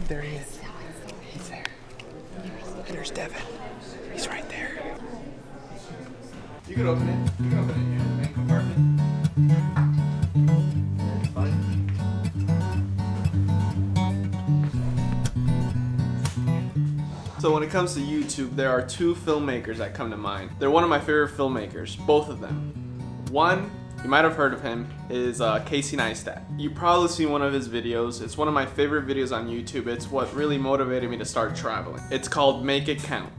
There he is. He's there. And there's Devin. He's right there. You can open it. You can open it here in the main compartment. It's fine. So when it comes to YouTube, there are two filmmakers that come to mind. They're one of my favorite filmmakers, both of them. One, you might have heard of him, is Casey Neistat. You've probably seen one of his videos. It's one of my favorite videos on YouTube. It's what really motivated me to start traveling. It's called Make It Count.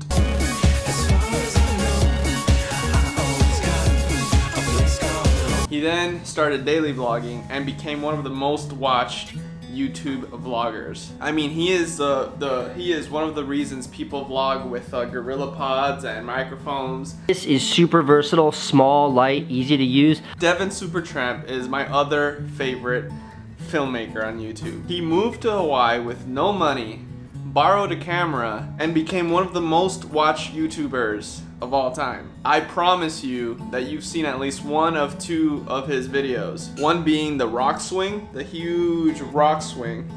He then started daily vlogging and became one of the most watched YouTube vloggers. I mean, he is one of the reasons people vlog with Gorillapods and microphones. This is super versatile, small, light, easy to use. DEVIN SUPERTRAMP is my other favorite filmmaker on YouTube. He moved to Hawaii with no money, borrowed a camera, and became one of the most watched YouTubers of all time. I promise you that you've seen at least one of two of his videos. One being the rock swing, the huge rock swing.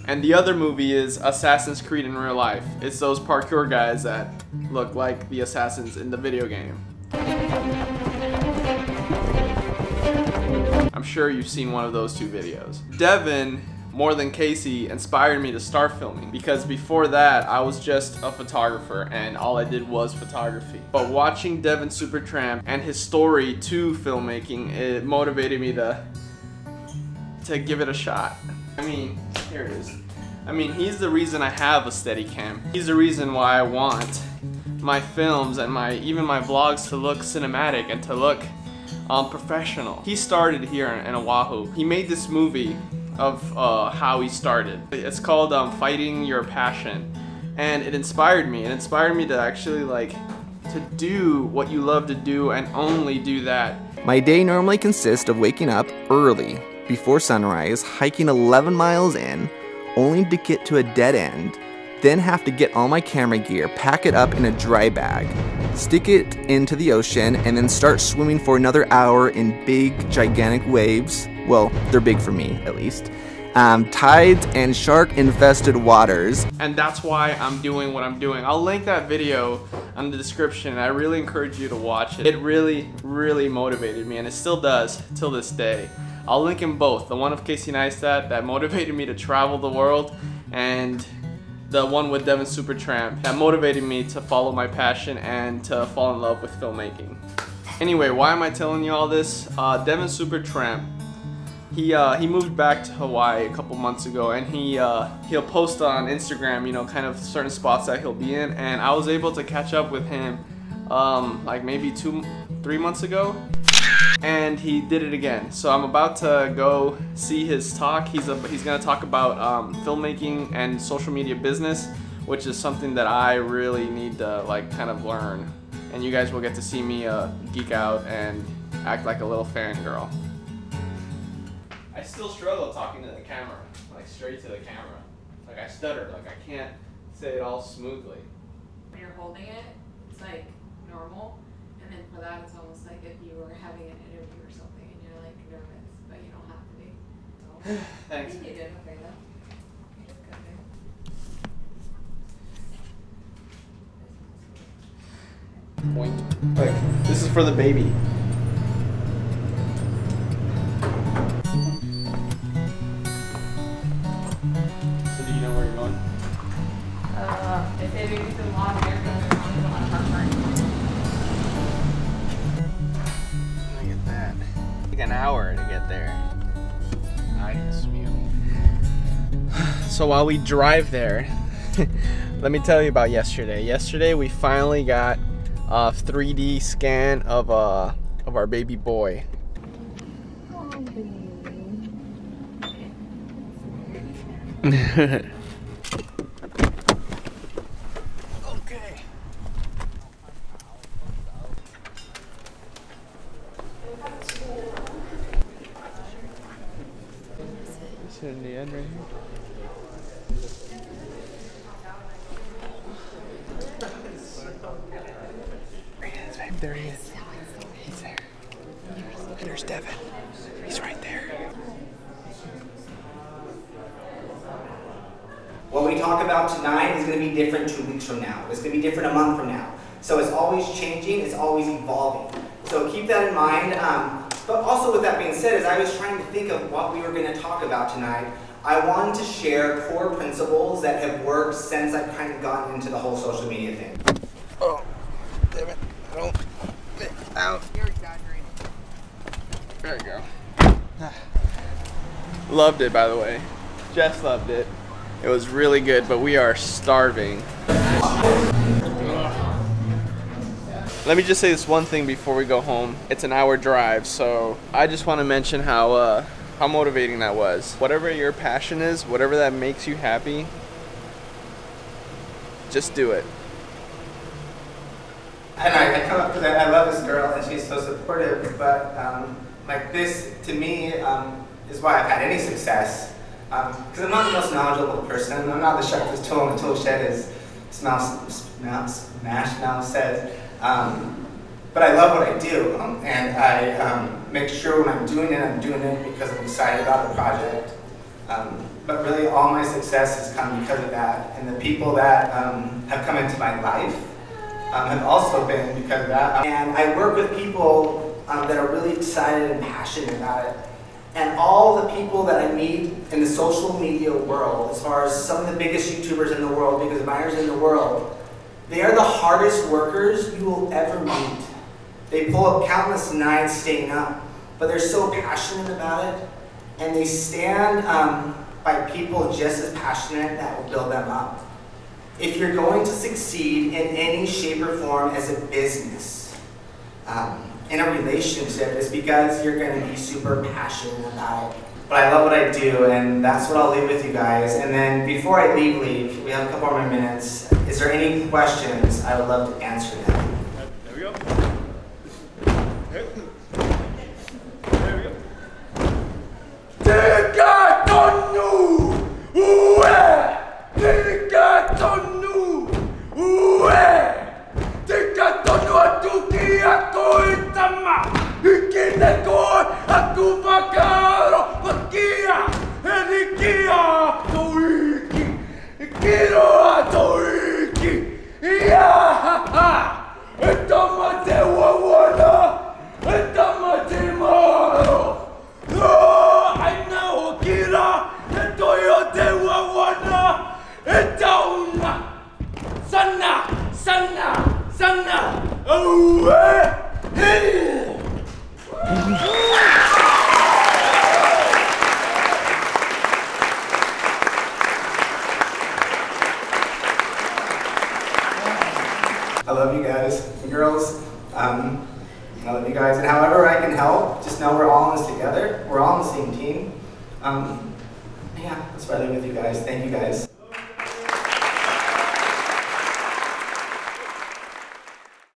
And the other movie is Assassin's Creed in real life. It's those parkour guys that look like the assassins in the video game. I'm sure you've seen one of those two videos. Devin, more than Casey, inspired me to start filming, because before that I was just a photographer and all I did was photography. But watching DEVIN SUPERTRAMP and his story to filmmaking, it motivated me to give it a shot. I mean, here it is. I mean, he's the reason I have a Steadicam. He's the reason why I want my films and even my vlogs to look cinematic and to look professional. He started here in Oahu. He made this movie of how he started. It's called Fighting Your Passion, and it inspired me. It inspired me to actually to do what you love to do and only do that. My day normally consists of waking up early before sunrise, hiking 11 miles in, only to get to a dead end, then have to get all my camera gear, pack it up in a dry bag, stick it into the ocean, and then start swimming for another hour in big, gigantic waves. Well, they're big for me, at least. Tides and shark-infested waters. And that's why I'm doing what I'm doing. I'll link that video in the description. I really encourage you to watch it. It really, really motivated me, and it still does till this day. I'll link them both. The one of Casey Neistat that motivated me to travel the world, and the one with DEVIN SUPERTRAMP that motivated me to follow my passion and to fall in love with filmmaking. Anyway, why am I telling you all this? DEVIN SUPERTRAMP, he moved back to Hawaii a couple months ago, and he'll post on Instagram, you know, kind of certain spots that he'll be in, and I was able to catch up with him like maybe 2-3 months ago, and he did it again. So I'm about to go see his talk. He's gonna talk about filmmaking and social media business, which is something that I really need to kind of learn, and you guys will get to see me geek out and act like a little fangirl. I still struggle talking to the camera, straight to the camera. I stutter, I can't say it all smoothly. When you're holding it, it's normal, and then for that it's almost like if you were having an interview or something and you're nervous, but you don't have to be. So, thanks. I think you did okay though. You did good there. Point. This is for the baby. If they make it too long, they're going to want to have Look at that. Like an hour to get there. Nice view. So while we drive there, let me tell you about yesterday. Yesterday we finally got a 3D scan of our baby boy. In the end right here. There he is. He's there. And there's Devin. He's right there. we talk about tonight is going to be different 2 weeks from now. It's going to be different a month from now. So it's always changing, it's always evolving. So keep that in mind. But also with that being said, as I was trying to think of what we were going to talk about tonight, I wanted to share core principles that have worked since I've kind of gotten into the whole social media thing. Oh, damn it. I don't fit out. You're exaggerating. There we go. Loved it, by the way. Jess loved it. It was really good, but we are starving. Let me just say this one thing before we go home. It's an hour drive, so I just want to mention how motivating that was. Whatever your passion is, whatever that makes you happy, just do it. And I come up to that, I love this girl and she's so supportive, but like this to me is why I've had any success. Because I'm not the most knowledgeable person, I'm not the sharpest tool in the tool shed, as Smash Mouth says. But I love what I do, and I make sure when I'm doing it because I'm excited about the project. But really all my success has come because of that, and the people that have come into my life have also been because of that. And I work with people that are really excited and passionate about it. And all the people that I meet in the social media world, as far as some of the biggest YouTubers in the world, biggest admirers in the world, they are the hardest workers you will ever meet. They pull up countless nights staying up, but they're so passionate about it, and they stand by people just as passionate that will build them up. If you're going to succeed in any shape or form as a business, in a relationship, it's because you're going to be super passionate about it. But I love what I do, and that's what I'll leave with you guys. And then before I leave, we have a couple more minutes. Is there any questions? I would love to answer them. There we go. I love you guys, girls. I love you guys, and however I can help, just know we're all in this together. We're all on the same team. Yeah, that's what I leave with you guys. Thank you guys.